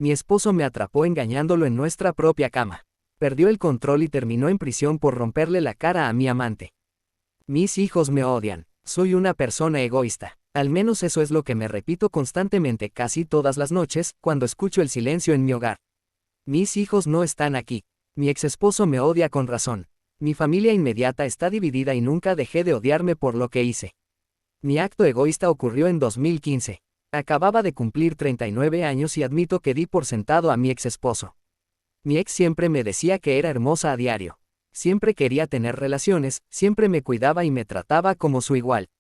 Mi esposo me atrapó engañándolo en nuestra propia cama. Perdió el control y terminó en prisión por romperle la cara a mi amante. Mis hijos me odian. Soy una persona egoísta. Al menos eso es lo que me repito constantemente casi todas las noches, cuando escucho el silencio en mi hogar. Mis hijos no están aquí. Mi exesposo me odia con razón. Mi familia inmediata está dividida y nunca dejé de odiarme por lo que hice. Mi acto egoísta ocurrió en 2015. Acababa de cumplir 39 años y admito que di por sentado a mi exesposo. Mi ex siempre me decía que era hermosa a diario. Siempre quería tener relaciones, siempre me cuidaba y me trataba como su igual.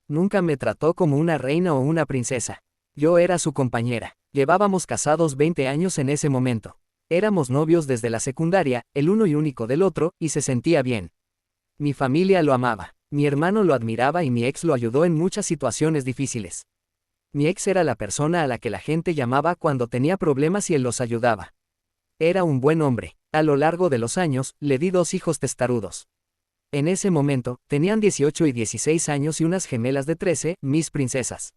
Nunca me trató como una reina o una princesa. Yo era su compañera. Llevábamos casados 20 años en ese momento. Éramos novios desde la secundaria, el uno y único del otro, y se sentía bien. Mi familia lo amaba. Mi hermano lo admiraba y mi ex lo ayudó en muchas situaciones difíciles. Mi ex era la persona a la que la gente llamaba cuando tenía problemas y él los ayudaba. Era un buen hombre. A lo largo de los años, le di 2 hijos testarudos. En ese momento, tenían 18 y 16 años y unas gemelas de 13, mis princesas.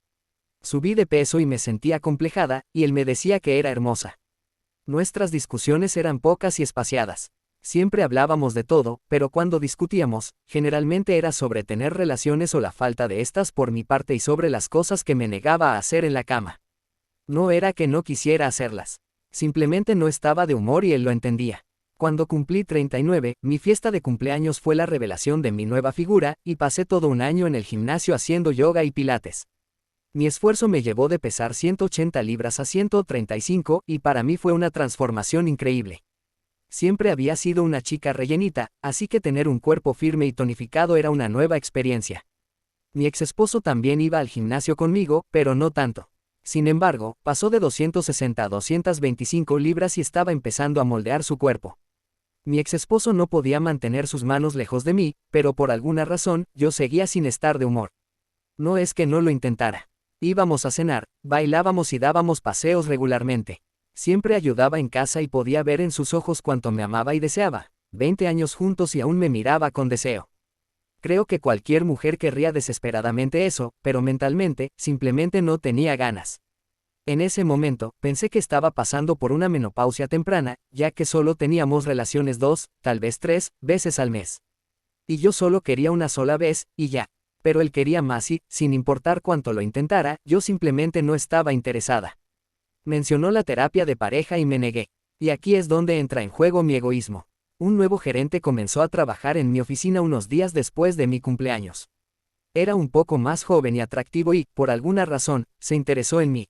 Subí de peso y me sentía acomplejada, y él me decía que era hermosa. Nuestras discusiones eran pocas y espaciadas. Siempre hablábamos de todo, pero cuando discutíamos, generalmente era sobre tener relaciones o la falta de estas por mi parte y sobre las cosas que me negaba a hacer en la cama. No era que no quisiera hacerlas. Simplemente no estaba de humor y él lo entendía. Cuando cumplí 39, mi fiesta de cumpleaños fue la revelación de mi nueva figura, y pasé todo un año en el gimnasio haciendo yoga y pilates. Mi esfuerzo me llevó de pesar 180 libras a 135, y para mí fue una transformación increíble. Siempre había sido una chica rellenita, así que tener un cuerpo firme y tonificado era una nueva experiencia. Mi exesposo también iba al gimnasio conmigo, pero no tanto. Sin embargo, pasó de 260 a 225 libras y estaba empezando a moldear su cuerpo. Mi exesposo no podía mantener sus manos lejos de mí, pero por alguna razón, yo seguía sin estar de humor. No es que no lo intentara. Íbamos a cenar, bailábamos y dábamos paseos regularmente. Siempre ayudaba en casa y podía ver en sus ojos cuánto me amaba y deseaba. 20 años juntos y aún me miraba con deseo. Creo que cualquier mujer querría desesperadamente eso, pero mentalmente, simplemente no tenía ganas. En ese momento, pensé que estaba pasando por una menopausia temprana, ya que solo teníamos relaciones 2, tal vez 3, veces al mes. Y yo solo quería una sola vez, y ya. Pero él quería más y, sin importar cuánto lo intentara, yo simplemente no estaba interesada. Mencionó la terapia de pareja y me negué. Y aquí es donde entra en juego mi egoísmo. Un nuevo gerente comenzó a trabajar en mi oficina unos días después de mi cumpleaños. Era un poco más joven y atractivo y, por alguna razón, se interesó en mí.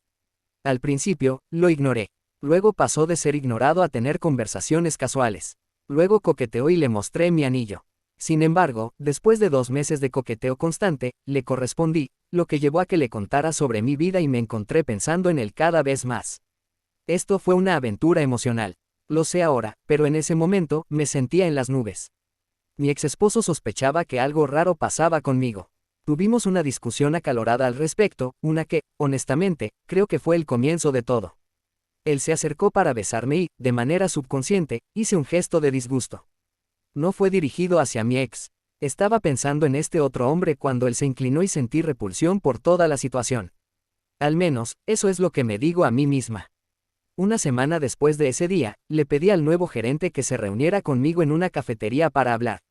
Al principio, lo ignoré. Luego pasó de ser ignorado a tener conversaciones casuales. Luego coqueteó y le mostré mi anillo. Sin embargo, después de 2 meses de coqueteo constante, le correspondí, lo que llevó a que le contara sobre mi vida y me encontré pensando en él cada vez más. Esto fue una aventura emocional. Lo sé ahora, pero en ese momento, me sentía en las nubes. Mi exesposo sospechaba que algo raro pasaba conmigo. Tuvimos una discusión acalorada al respecto, una que, honestamente, creo que fue el comienzo de todo. Él se acercó para besarme y, de manera subconsciente, hice un gesto de disgusto. No fue dirigido hacia mi ex. Estaba pensando en este otro hombre cuando él se inclinó y sentí repulsión por toda la situación. Al menos, eso es lo que me digo a mí misma. Una semana después de ese día, le pedí al nuevo gerente que se reuniera conmigo en una cafetería para hablar.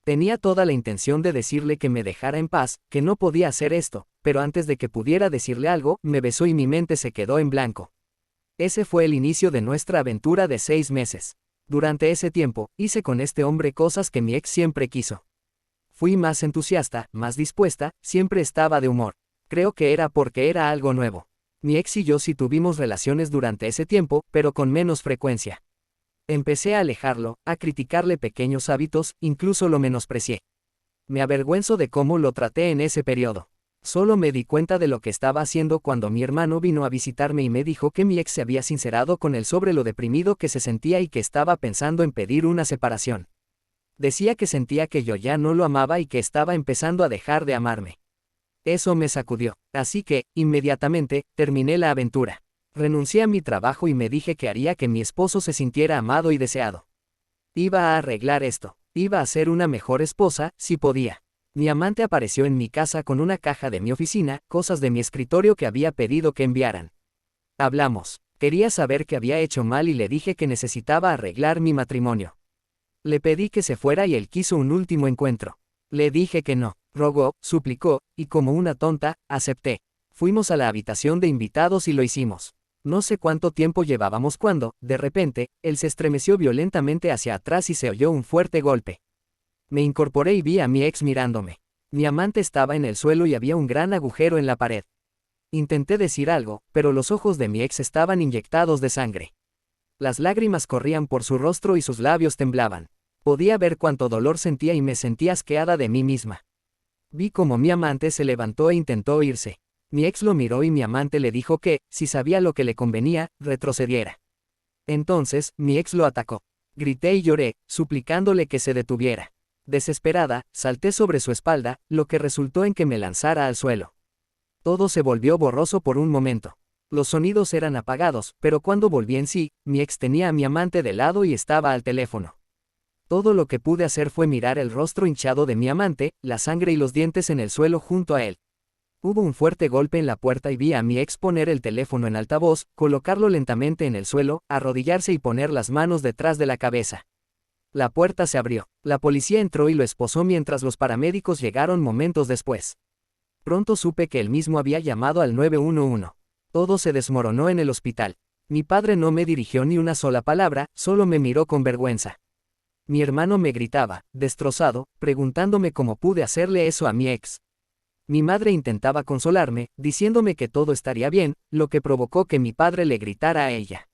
Tenía toda la intención de decirle que me dejara en paz, que no podía hacer esto, pero antes de que pudiera decirle algo, me besó y mi mente se quedó en blanco. Ese fue el inicio de nuestra aventura de 6 meses. Durante ese tiempo, hice con este hombre cosas que mi ex siempre quiso. Fui más entusiasta, más dispuesta, siempre estaba de humor. Creo que era porque era algo nuevo. Mi ex y yo sí tuvimos relaciones durante ese tiempo, pero con menos frecuencia. Empecé a alejarlo, a criticarle pequeños hábitos, incluso lo menosprecié. Me avergüenzo de cómo lo traté en ese periodo. Solo me di cuenta de lo que estaba haciendo cuando mi hermano vino a visitarme y me dijo que mi ex se había sincerado con él sobre lo deprimido que se sentía y que estaba pensando en pedir una separación. Decía que sentía que yo ya no lo amaba y que estaba empezando a dejar de amarme. Eso me sacudió, así que, inmediatamente, terminé la aventura. Renuncié a mi trabajo y me dije que haría que mi esposo se sintiera amado y deseado. Iba a arreglar esto, iba a ser una mejor esposa, si podía. Mi amante apareció en mi casa con una caja de mi oficina, cosas de mi escritorio que había pedido que enviaran. Hablamos. Quería saber qué había hecho mal y le dije que necesitaba arreglar mi matrimonio. Le pedí que se fuera y él quiso un último encuentro. Le dije que no, rogó, suplicó, y como una tonta, acepté. Fuimos a la habitación de invitados y lo hicimos. No sé cuánto tiempo llevábamos cuando, de repente, él se estremeció violentamente hacia atrás y se oyó un fuerte golpe. Me incorporé y vi a mi ex mirándome. Mi amante estaba en el suelo y había un gran agujero en la pared. Intenté decir algo, pero los ojos de mi ex estaban inyectados de sangre. Las lágrimas corrían por su rostro y sus labios temblaban. Podía ver cuánto dolor sentía y me sentía asqueada de mí misma. Vi cómo mi amante se levantó e intentó irse. Mi ex lo miró y mi amante le dijo que, si sabía lo que le convenía, retrocediera. Entonces, mi ex lo atacó. Grité y lloré, suplicándole que se detuviera. Desesperada, salté sobre su espalda, lo que resultó en que me lanzara al suelo. Todo se volvió borroso por un momento. Los sonidos eran apagados, pero cuando volví en sí, mi ex tenía a mi amante de lado y estaba al teléfono. Todo lo que pude hacer fue mirar el rostro hinchado de mi amante, la sangre y los dientes en el suelo junto a él. Hubo un fuerte golpe en la puerta y vi a mi ex poner el teléfono en altavoz, colocarlo lentamente en el suelo, arrodillarse y poner las manos detrás de la cabeza. La puerta se abrió. La policía entró y lo esposó mientras los paramédicos llegaron momentos después. Pronto supe que él mismo había llamado al 911. Todo se desmoronó en el hospital. Mi padre no me dirigió ni una sola palabra, solo me miró con vergüenza. Mi hermano me gritaba, destrozado, preguntándome cómo pude hacerle eso a mi ex. Mi madre intentaba consolarme, diciéndome que todo estaría bien, lo que provocó que mi padre le gritara a ella.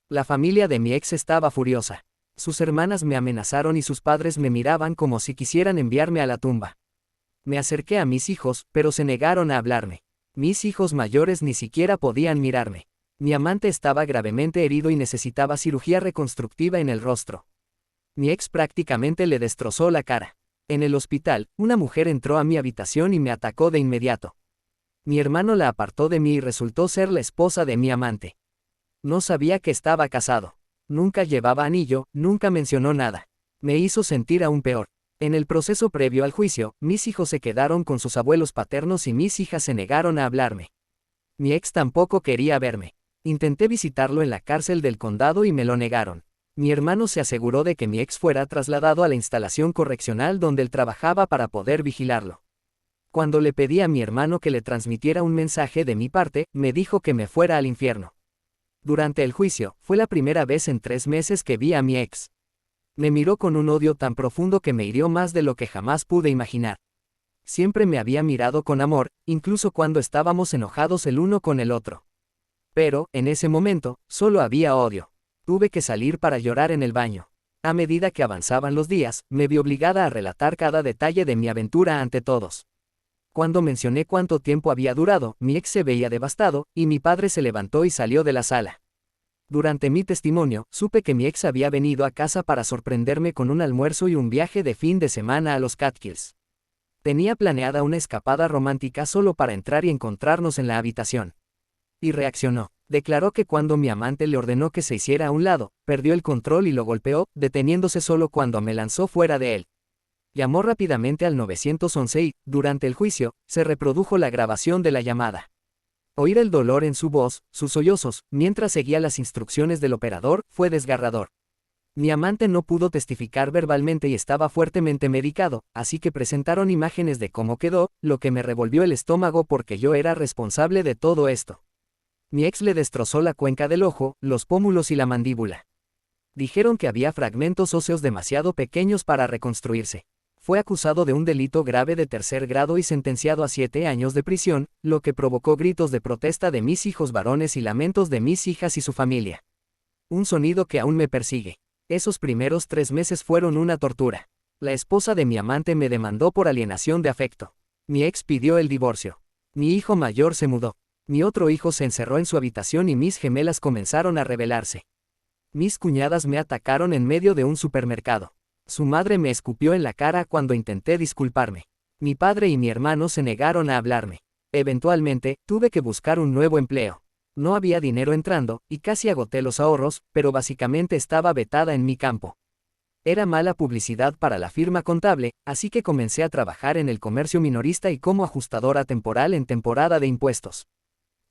La familia de mi ex estaba furiosa. Sus hermanas me amenazaron y sus padres me miraban como si quisieran enviarme a la tumba. Me acerqué a mis hijos, pero se negaron a hablarme. Mis hijos mayores ni siquiera podían mirarme. Mi amante estaba gravemente herido y necesitaba cirugía reconstructiva en el rostro. Mi ex prácticamente le destrozó la cara. En el hospital, una mujer entró a mi habitación y me atacó de inmediato. Mi hermano la apartó de mí y resultó ser la esposa de mi amante. No sabía que estaba casado. Nunca llevaba anillo, nunca mencionó nada. Me hizo sentir aún peor. En el proceso previo al juicio, mis hijos se quedaron con sus abuelos paternos y mis hijas se negaron a hablarme. Mi ex tampoco quería verme. Intenté visitarlo en la cárcel del condado y me lo negaron. Mi hermano se aseguró de que mi ex fuera trasladado a la instalación correccional donde él trabajaba para poder vigilarlo. Cuando le pedí a mi hermano que le transmitiera un mensaje de mi parte, me dijo que me fuera al infierno. Durante el juicio, fue la primera vez en 3 meses que vi a mi ex. Me miró con un odio tan profundo que me hirió más de lo que jamás pude imaginar. Siempre me había mirado con amor, incluso cuando estábamos enojados el uno con el otro. Pero, en ese momento, solo había odio. Tuve que salir para llorar en el baño. A medida que avanzaban los días, me vi obligada a relatar cada detalle de mi aventura ante todos. Cuando mencioné cuánto tiempo había durado, mi ex se veía devastado, y mi padre se levantó y salió de la sala. Durante mi testimonio, supe que mi ex había venido a casa para sorprenderme con un almuerzo y un viaje de fin de semana a los Catskills. Tenía planeada una escapada romántica solo para entrar y encontrarnos en la habitación. Y reaccionó. Declaró que cuando mi amante le ordenó que se hiciera a un lado, perdió el control y lo golpeó, deteniéndose solo cuando me lanzó fuera de él. Llamó rápidamente al 911 y, durante el juicio, se reprodujo la grabación de la llamada. Oír el dolor en su voz, sus sollozos, mientras seguía las instrucciones del operador, fue desgarrador. Mi amante no pudo testificar verbalmente y estaba fuertemente medicado, así que presentaron imágenes de cómo quedó, lo que me revolvió el estómago porque yo era responsable de todo esto. Mi ex le destrozó la cuenca del ojo, los pómulos y la mandíbula. Dijeron que había fragmentos óseos demasiado pequeños para reconstruirse. Fue acusado de un delito grave de 3er grado y sentenciado a 7 años de prisión, lo que provocó gritos de protesta de mis hijos varones y lamentos de mis hijas y su familia. Un sonido que aún me persigue. Esos primeros 3 meses fueron una tortura. La esposa de mi amante me demandó por alienación de afecto. Mi ex pidió el divorcio. Mi hijo mayor se mudó. Mi otro hijo se encerró en su habitación y mis gemelas comenzaron a rebelarse. Mis cuñadas me atacaron en medio de un supermercado. Su madre me escupió en la cara cuando intenté disculparme. Mi padre y mi hermano se negaron a hablarme. Eventualmente, tuve que buscar un nuevo empleo. No había dinero entrando, y casi agoté los ahorros, pero básicamente estaba vetada en mi campo. Era mala publicidad para la firma contable, así que comencé a trabajar en el comercio minorista y como ajustadora temporal en temporada de impuestos.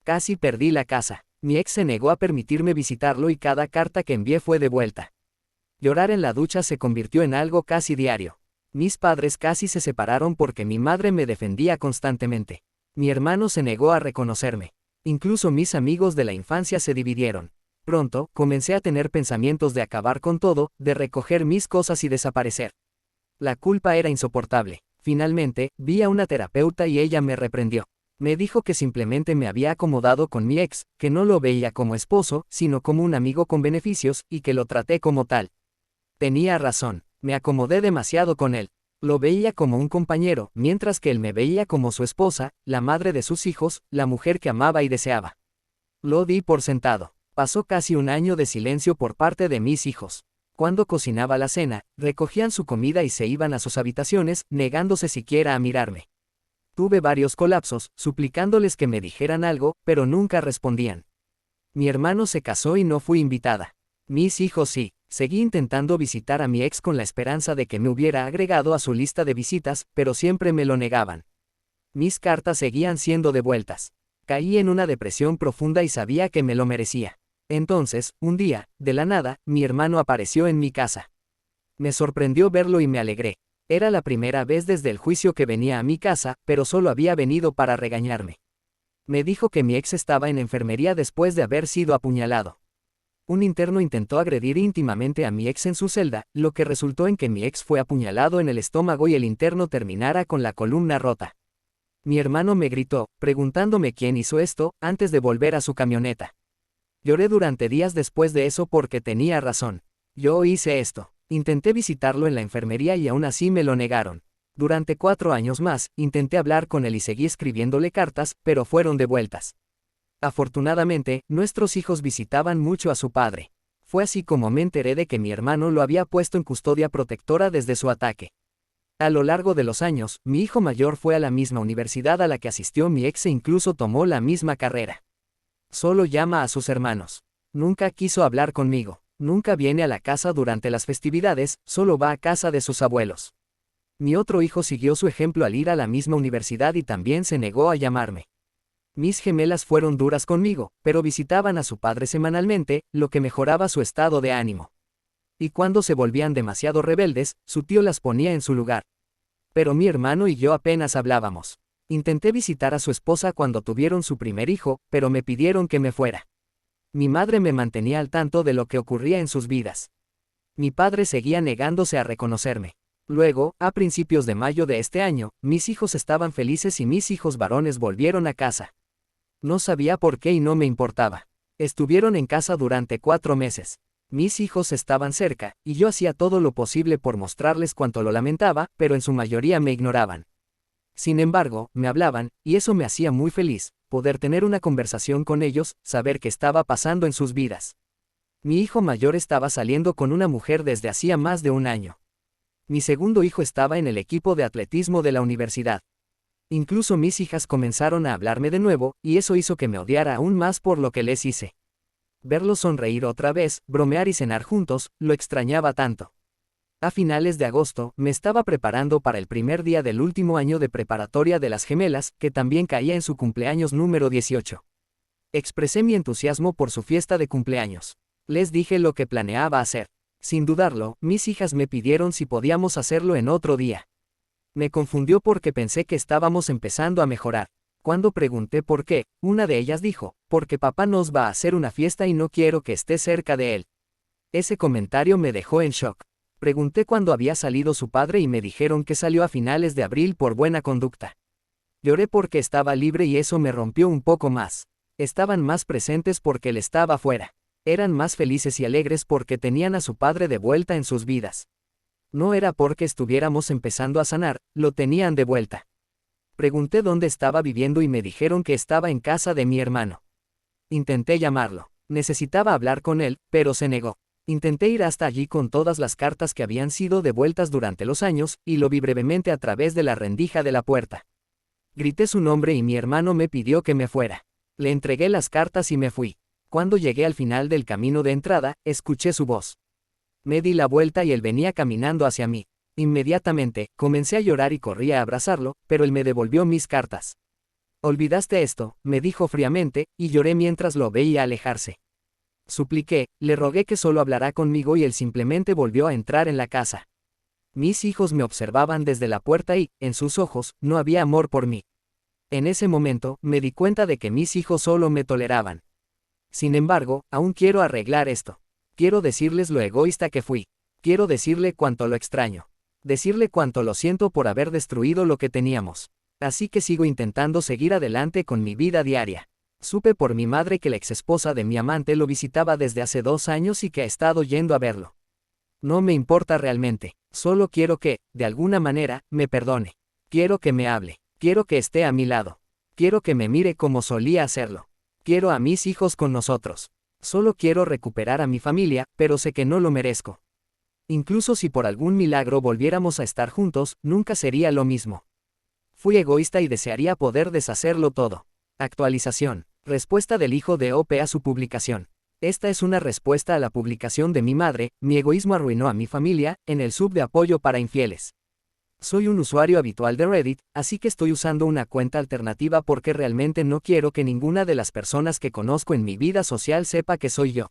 Casi perdí la casa. Mi ex se negó a permitirme visitarlo y cada carta que envié fue devuelta. Llorar en la ducha se convirtió en algo casi diario. Mis padres casi se separaron porque mi madre me defendía constantemente. Mi hermano se negó a reconocerme. Incluso mis amigos de la infancia se dividieron. Pronto, comencé a tener pensamientos de acabar con todo, de recoger mis cosas y desaparecer. La culpa era insoportable. Finalmente, vi a una terapeuta y ella me reprendió. Me dijo que simplemente me había acomodado con mi ex, que no lo veía como esposo, sino como un amigo con beneficios, y que lo traté como tal. Tenía razón, me acomodé demasiado con él. Lo veía como un compañero, mientras que él me veía como su esposa, la madre de sus hijos, la mujer que amaba y deseaba. Lo di por sentado. Pasó casi un año de silencio por parte de mis hijos. Cuando cocinaba la cena, recogían su comida y se iban a sus habitaciones, negándose siquiera a mirarme. Tuve varios colapsos, suplicándoles que me dijeran algo, pero nunca respondían. Mi hermano se casó y no fui invitada. Mis hijos sí. Seguí intentando visitar a mi ex con la esperanza de que me hubiera agregado a su lista de visitas, pero siempre me lo negaban. Mis cartas seguían siendo devueltas. Caí en una depresión profunda y sabía que me lo merecía. Entonces, un día, de la nada, mi hermano apareció en mi casa. Me sorprendió verlo y me alegré. Era la primera vez desde el juicio que venía a mi casa, pero solo había venido para regañarme. Me dijo que mi ex estaba en enfermería después de haber sido apuñalado. Un interno intentó agredir íntimamente a mi ex en su celda, lo que resultó en que mi ex fue apuñalado en el estómago y el interno terminara con la columna rota. Mi hermano me gritó, preguntándome quién hizo esto, antes de volver a su camioneta. Lloré durante días después de eso porque tenía razón. Yo hice esto. Intenté visitarlo en la enfermería y aún así me lo negaron. Durante 4 años más, intenté hablar con él y seguí escribiéndole cartas, pero fueron devueltas. Afortunadamente, nuestros hijos visitaban mucho a su padre. Fue así como me enteré de que mi hermano lo había puesto en custodia protectora desde su ataque. A lo largo de los años, mi hijo mayor fue a la misma universidad a la que asistió mi ex e incluso tomó la misma carrera. Solo llama a sus hermanos. Nunca quiso hablar conmigo. Nunca viene a la casa durante las festividades, solo va a casa de sus abuelos. Mi otro hijo siguió su ejemplo al ir a la misma universidad y también se negó a llamarme. Mis gemelas fueron duras conmigo, pero visitaban a su padre semanalmente, lo que mejoraba su estado de ánimo. Y cuando se volvían demasiado rebeldes, su tío las ponía en su lugar. Pero mi hermano y yo apenas hablábamos. Intenté visitar a su esposa cuando tuvieron su primer hijo, pero me pidieron que me fuera. Mi madre me mantenía al tanto de lo que ocurría en sus vidas. Mi padre seguía negándose a reconocerme. Luego, a principios de mayo de este año, mis hijos estaban felices y mis hijos varones volvieron a casa. No sabía por qué y no me importaba. Estuvieron en casa durante 4 meses. Mis hijos estaban cerca, y yo hacía todo lo posible por mostrarles cuánto lo lamentaba, pero en su mayoría me ignoraban. Sin embargo, me hablaban, y eso me hacía muy feliz, poder tener una conversación con ellos, saber qué estaba pasando en sus vidas. Mi hijo mayor estaba saliendo con una mujer desde hacía más de un año. Mi segundo hijo estaba en el equipo de atletismo de la universidad. Incluso mis hijas comenzaron a hablarme de nuevo, y eso hizo que me odiara aún más por lo que les hice. Verlos sonreír otra vez, bromear y cenar juntos, lo extrañaba tanto. A finales de agosto, me estaba preparando para el primer día del último año de preparatoria de las gemelas, que también caía en su cumpleaños número 18. Expresé mi entusiasmo por su fiesta de cumpleaños. Les dije lo que planeaba hacer. Sin dudarlo, mis hijas me pidieron si podíamos hacerlo en otro día. Me confundió porque pensé que estábamos empezando a mejorar. Cuando pregunté por qué, una de ellas dijo, porque papá nos va a hacer una fiesta y no quiero que esté cerca de él. Ese comentario me dejó en shock. Pregunté cuándo había salido su padre y me dijeron que salió a finales de abril por buena conducta. Lloré porque estaba libre y eso me rompió un poco más. Estaban más presentes porque él estaba fuera. Eran más felices y alegres porque tenían a su padre de vuelta en sus vidas. No era porque estuviéramos empezando a sanar, lo tenían de vuelta. Pregunté dónde estaba viviendo y me dijeron que estaba en casa de mi hermano. Intenté llamarlo. Necesitaba hablar con él, pero se negó. Intenté ir hasta allí con todas las cartas que habían sido devueltas durante los años, y lo vi brevemente a través de la rendija de la puerta. Grité su nombre y mi hermano me pidió que me fuera. Le entregué las cartas y me fui. Cuando llegué al final del camino de entrada, escuché su voz. Me di la vuelta y él venía caminando hacia mí. Inmediatamente, comencé a llorar y corrí a abrazarlo, pero él me devolvió mis cartas. Olvidaste esto, me dijo fríamente, y lloré mientras lo veía alejarse. Supliqué, le rogué que solo hablará conmigo y él simplemente volvió a entrar en la casa. Mis hijos me observaban desde la puerta y, en sus ojos, no había amor por mí. En ese momento, me di cuenta de que mis hijos solo me toleraban. Sin embargo, aún quiero arreglar esto. Quiero decirles lo egoísta que fui. Quiero decirle cuánto lo extraño. Decirle cuánto lo siento por haber destruido lo que teníamos. Así que sigo intentando seguir adelante con mi vida diaria. Supe por mi madre que la exesposa de mi amante lo visitaba desde hace 2 años y que ha estado yendo a verlo. No me importa realmente, solo quiero que, de alguna manera, me perdone. Quiero que me hable. Quiero que esté a mi lado. Quiero que me mire como solía hacerlo. Quiero a mis hijos con nosotros. Solo quiero recuperar a mi familia, pero sé que no lo merezco. Incluso si por algún milagro volviéramos a estar juntos, nunca sería lo mismo. Fui egoísta y desearía poder deshacerlo todo. Actualización. Respuesta del hijo de OP a su publicación. Esta es una respuesta a la publicación de mi madre. Mi egoísmo arruinó a mi familia, en el sub de apoyo para infieles. Soy un usuario habitual de Reddit, así que estoy usando una cuenta alternativa porque realmente no quiero que ninguna de las personas que conozco en mi vida social sepa que soy yo.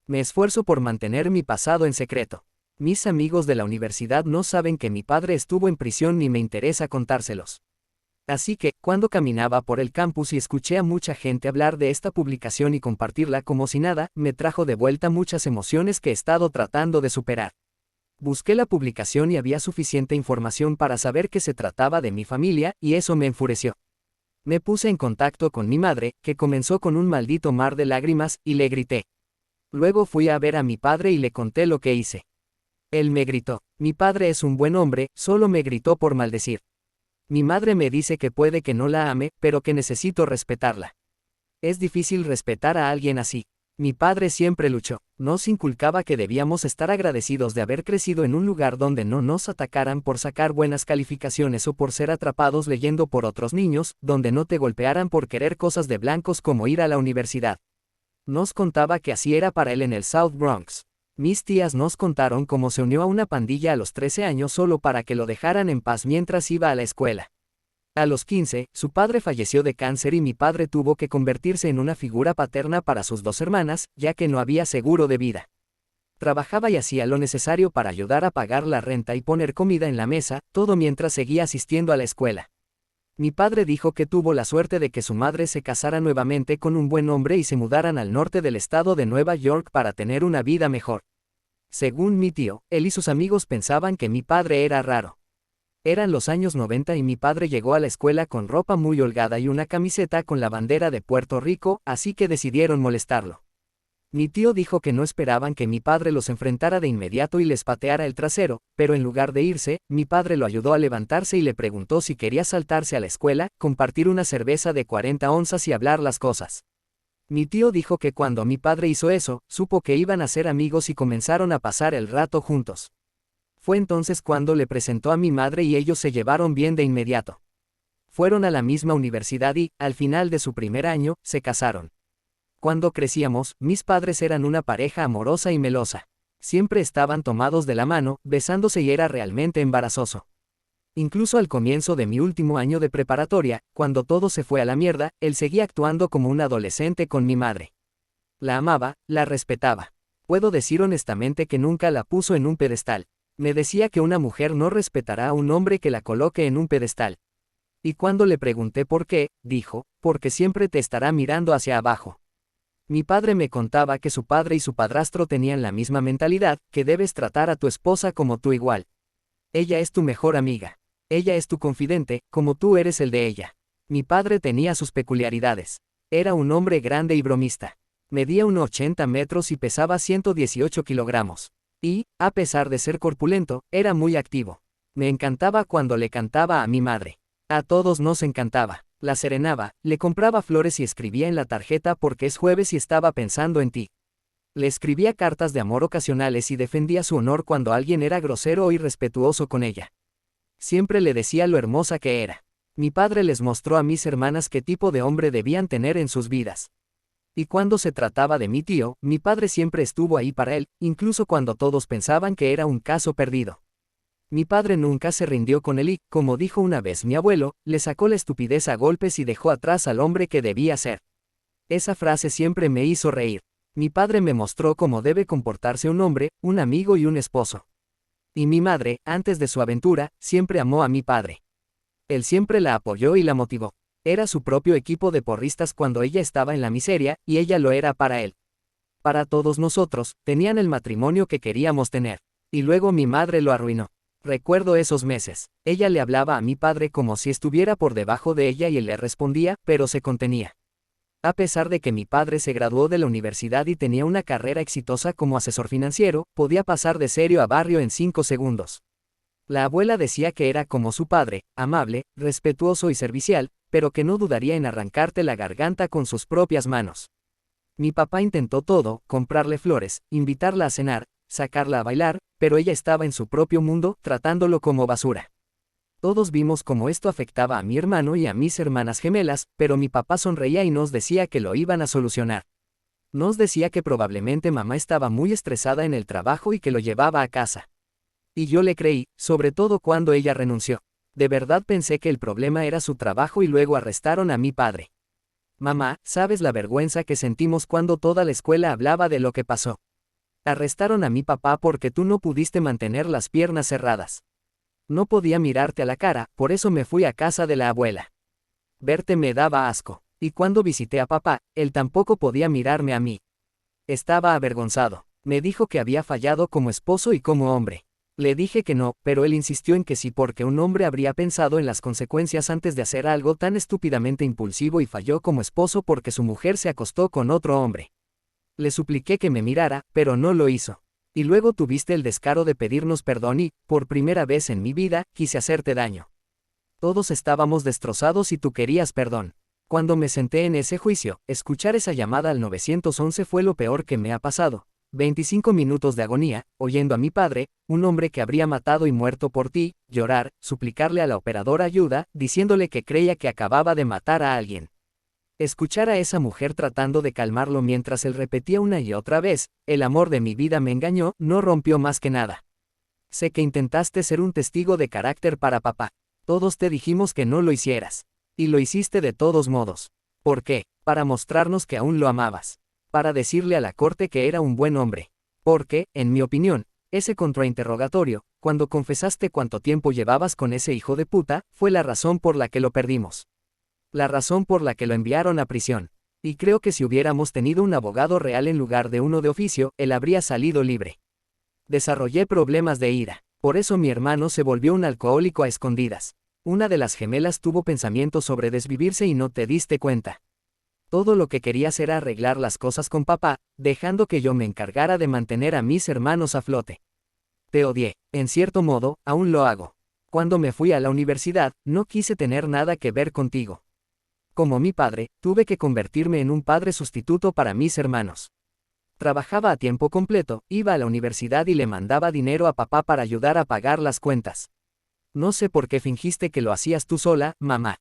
Me esfuerzo por mantener mi pasado en secreto. Mis amigos de la universidad no saben que mi padre estuvo en prisión ni me interesa contárselos. Así que, cuando caminaba por el campus y escuché a mucha gente hablar de esta publicación y compartirla como si nada, me trajo de vuelta muchas emociones que he estado tratando de superar. Busqué la publicación y había suficiente información para saber que se trataba de mi familia, y eso me enfureció. Me puse en contacto con mi madre, que comenzó con un maldito mar de lágrimas, y le grité. Luego fui a ver a mi padre y le conté lo que hice. Él me gritó. Mi padre es un buen hombre, solo me gritó por maldecir. Mi madre me dice que puede que no la ame, pero que necesito respetarla. Es difícil respetar a alguien así. Mi padre siempre luchó. Nos inculcaba que debíamos estar agradecidos de haber crecido en un lugar donde no nos atacaran por sacar buenas calificaciones o por ser atrapados leyendo por otros niños, donde no te golpearan por querer cosas de blancos como ir a la universidad. Nos contaba que así era para él en el South Bronx. Mis tías nos contaron cómo se unió a una pandilla a los 13 años solo para que lo dejaran en paz mientras iba a la escuela. A los 15, su padre falleció de cáncer y mi padre tuvo que convertirse en una figura paterna para sus 2 hermanas, ya que no había seguro de vida. Trabajaba y hacía lo necesario para ayudar a pagar la renta y poner comida en la mesa, todo mientras seguía asistiendo a la escuela. Mi padre dijo que tuvo la suerte de que su madre se casara nuevamente con un buen hombre y se mudaran al norte del estado de Nueva York para tener una vida mejor. Según mi tío, él y sus amigos pensaban que mi padre era raro. Eran los años 90 y mi padre llegó a la escuela con ropa muy holgada y una camiseta con la bandera de Puerto Rico, así que decidieron molestarlo. Mi tío dijo que no esperaban que mi padre los enfrentara de inmediato y les pateara el trasero, pero en lugar de irse, mi padre lo ayudó a levantarse y le preguntó si quería saltarse a la escuela, compartir una cerveza de 40 onzas y hablar las cosas. Mi tío dijo que cuando mi padre hizo eso, supo que iban a ser amigos y comenzaron a pasar el rato juntos. Fue entonces cuando le presentó a mi madre y ellos se llevaron bien de inmediato. Fueron a la misma universidad y, al final de su primer año, se casaron. Cuando crecíamos, mis padres eran una pareja amorosa y melosa. Siempre estaban tomados de la mano, besándose y era realmente embarazoso. Incluso al comienzo de mi último año de preparatoria, cuando todo se fue a la mierda, él seguía actuando como un adolescente con mi madre. La amaba, la respetaba. Puedo decir honestamente que nunca la puso en un pedestal. Me decía que una mujer no respetará a un hombre que la coloque en un pedestal. Y cuando le pregunté por qué, dijo, porque siempre te estará mirando hacia abajo. Mi padre me contaba que su padre y su padrastro tenían la misma mentalidad, que debes tratar a tu esposa como tú igual. Ella es tu mejor amiga. Ella es tu confidente, como tú eres el de ella. Mi padre tenía sus peculiaridades. Era un hombre grande y bromista. Medía unos 80 metros y pesaba 118 kilogramos. Y, a pesar de ser corpulento, era muy activo. Me encantaba cuando le cantaba a mi madre. A todos nos encantaba. La serenaba, le compraba flores y escribía en la tarjeta porque es jueves y estaba pensando en ti. Le escribía cartas de amor ocasionales y defendía su honor cuando alguien era grosero o irrespetuoso con ella. Siempre le decía lo hermosa que era. Mi padre les mostró a mis hermanas qué tipo de hombre debían tener en sus vidas. Y cuando se trataba de mi tío, mi padre siempre estuvo ahí para él, incluso cuando todos pensaban que era un caso perdido. Mi padre nunca se rindió con él y, como dijo una vez mi abuelo, le sacó la estupidez a golpes y dejó atrás al hombre que debía ser. Esa frase siempre me hizo reír. Mi padre me mostró cómo debe comportarse un hombre, un amigo y un esposo. Y mi madre, antes de su aventura, siempre amó a mi padre. Él siempre la apoyó y la motivó. Era su propio equipo de porristas cuando ella estaba en la miseria, y ella lo era para él. Para todos nosotros, tenían el matrimonio que queríamos tener. Y luego mi madre lo arruinó. Recuerdo esos meses. Ella le hablaba a mi padre como si estuviera por debajo de ella y él le respondía, pero se contenía. A pesar de que mi padre se graduó de la universidad y tenía una carrera exitosa como asesor financiero, podía pasar de serio a barrio en 5 segundos. La abuela decía que era como su padre, amable, respetuoso y servicial, pero que no dudaría en arrancarte la garganta con sus propias manos. Mi papá intentó todo, comprarle flores, invitarla a cenar, sacarla a bailar, pero ella estaba en su propio mundo, tratándolo como basura. Todos vimos cómo esto afectaba a mi hermano y a mis hermanas gemelas, pero mi papá sonreía y nos decía que lo iban a solucionar. Nos decía que probablemente mamá estaba muy estresada en el trabajo y que lo llevaba a casa. Y yo le creí, sobre todo cuando ella renunció. De verdad pensé que el problema era su trabajo y luego arrestaron a mi padre. Mamá, ¿sabes la vergüenza que sentimos cuando toda la escuela hablaba de lo que pasó? Arrestaron a mi papá porque tú no pudiste mantener las piernas cerradas. No podía mirarte a la cara, por eso me fui a casa de la abuela. Verte me daba asco, y cuando visité a papá, él tampoco podía mirarme a mí. Estaba avergonzado. Me dijo que había fallado como esposo y como hombre. Le dije que no, pero él insistió en que sí porque un hombre habría pensado en las consecuencias antes de hacer algo tan estúpidamente impulsivo y falló como esposo porque su mujer se acostó con otro hombre. Le supliqué que me mirara, pero no lo hizo. Y luego tuviste el descaro de pedirnos perdón y, por primera vez en mi vida, quise hacerte daño. Todos estábamos destrozados y tú querías perdón. Cuando me senté en ese juicio, escuchar esa llamada al 911 fue lo peor que me ha pasado. 25 minutos de agonía, oyendo a mi padre, un hombre que habría matado y muerto por ti, llorar, suplicarle a la operadora ayuda, diciéndole que creía que acababa de matar a alguien. Escuchar a esa mujer tratando de calmarlo mientras él repetía una y otra vez, el amor de mi vida me engañó, no rompió más que nada. Sé que intentaste ser un testigo de carácter para papá. Todos te dijimos que no lo hicieras. Y lo hiciste de todos modos. ¿Por qué? Para mostrarnos que aún lo amabas. Para decirle a la corte que era un buen hombre. Porque, en mi opinión, ese contrainterrogatorio, cuando confesaste cuánto tiempo llevabas con ese hijo de puta, fue la razón por la que lo perdimos. La razón por la que lo enviaron a prisión. Y creo que si hubiéramos tenido un abogado real en lugar de uno de oficio, él habría salido libre. Desarrollé problemas de ira. Por eso mi hermano se volvió un alcohólico a escondidas. Una de las gemelas tuvo pensamientos sobre desvivirse y no te diste cuenta. Todo lo que querías era arreglar las cosas con papá, dejando que yo me encargara de mantener a mis hermanos a flote. Te odié, en cierto modo, aún lo hago. Cuando me fui a la universidad, no quise tener nada que ver contigo. Como mi padre, tuve que convertirme en un padre sustituto para mis hermanos. Trabajaba a tiempo completo, iba a la universidad y le mandaba dinero a papá para ayudar a pagar las cuentas. No sé por qué fingiste que lo hacías tú sola, mamá.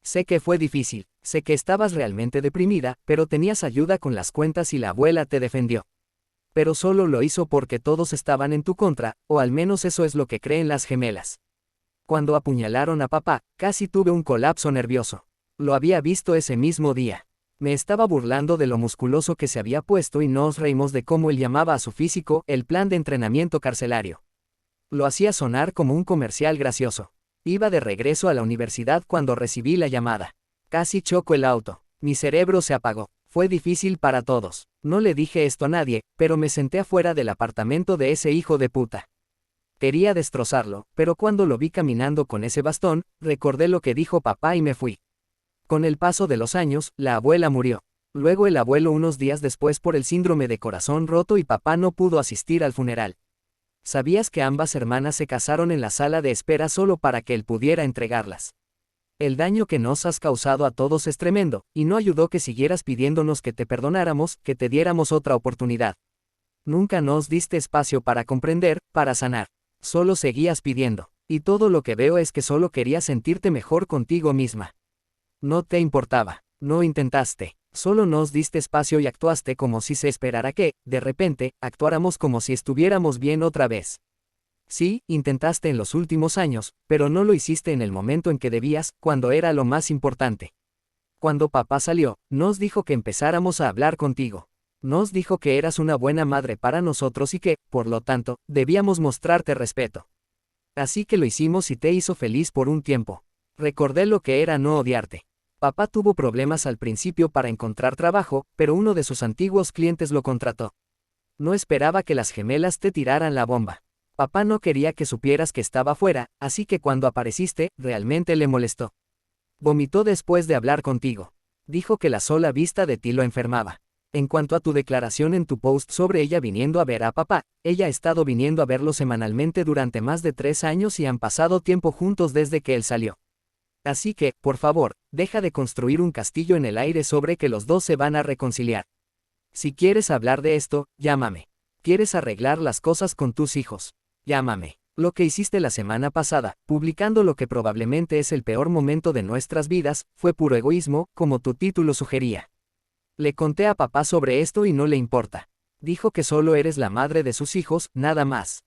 Sé que fue difícil, sé que estabas realmente deprimida, pero tenías ayuda con las cuentas y la abuela te defendió. Pero solo lo hizo porque todos estaban en tu contra, o al menos eso es lo que creen las gemelas. Cuando apuñalaron a papá, casi tuve un colapso nervioso. Lo había visto ese mismo día. Me estaba burlando de lo musculoso que se había puesto y nos reímos de cómo él llamaba a su físico el plan de entrenamiento carcelario. Lo hacía sonar como un comercial gracioso. Iba de regreso a la universidad cuando recibí la llamada. Casi choco el auto. Mi cerebro se apagó. Fue difícil para todos. No le dije esto a nadie, pero me senté afuera del apartamento de ese hijo de puta. Quería destrozarlo, pero cuando lo vi caminando con ese bastón, recordé lo que dijo papá y me fui. Con el paso de los años, la abuela murió. Luego el abuelo unos días después por el síndrome de corazón roto y papá no pudo asistir al funeral. ¿Sabías que ambas hermanas se casaron en la sala de espera solo para que él pudiera entregarlas? El daño que nos has causado a todos es tremendo, y no ayudó que siguieras pidiéndonos que te perdonáramos, que te diéramos otra oportunidad. Nunca nos diste espacio para comprender, para sanar. Solo seguías pidiendo. Y todo lo que veo es que solo querías sentirte mejor contigo misma. No te importaba, no intentaste, solo nos diste espacio y actuaste como si se esperara que, de repente, actuáramos como si estuviéramos bien otra vez. Sí, intentaste en los últimos años, pero no lo hiciste en el momento en que debías, cuando era lo más importante. Cuando papá salió, nos dijo que empezáramos a hablar contigo. Nos dijo que eras una buena madre para nosotros y que, por lo tanto, debíamos mostrarte respeto. Así que lo hicimos y te hizo feliz por un tiempo. Recordé lo que era no odiarte. Papá tuvo problemas al principio para encontrar trabajo, pero uno de sus antiguos clientes lo contrató. No esperaba que las gemelas te tiraran la bomba. Papá no quería que supieras que estaba fuera, así que cuando apareciste, realmente le molestó. Vomitó después de hablar contigo. Dijo que la sola vista de ti lo enfermaba. En cuanto a tu declaración en tu post sobre ella viniendo a ver a papá, ella ha estado viniendo a verlo semanalmente durante más de 3 años y han pasado tiempo juntos desde que él salió. Así que, por favor, deja de construir un castillo en el aire sobre que los dos se van a reconciliar. Si quieres hablar de esto, llámame. ¿Quieres arreglar las cosas con tus hijos? Llámame. Lo que hiciste la semana pasada, publicando lo que probablemente es el peor momento de nuestras vidas, fue puro egoísmo, como tu título sugería. Le conté a papá sobre esto y no le importa. Dijo que solo eres la madre de sus hijos, nada más.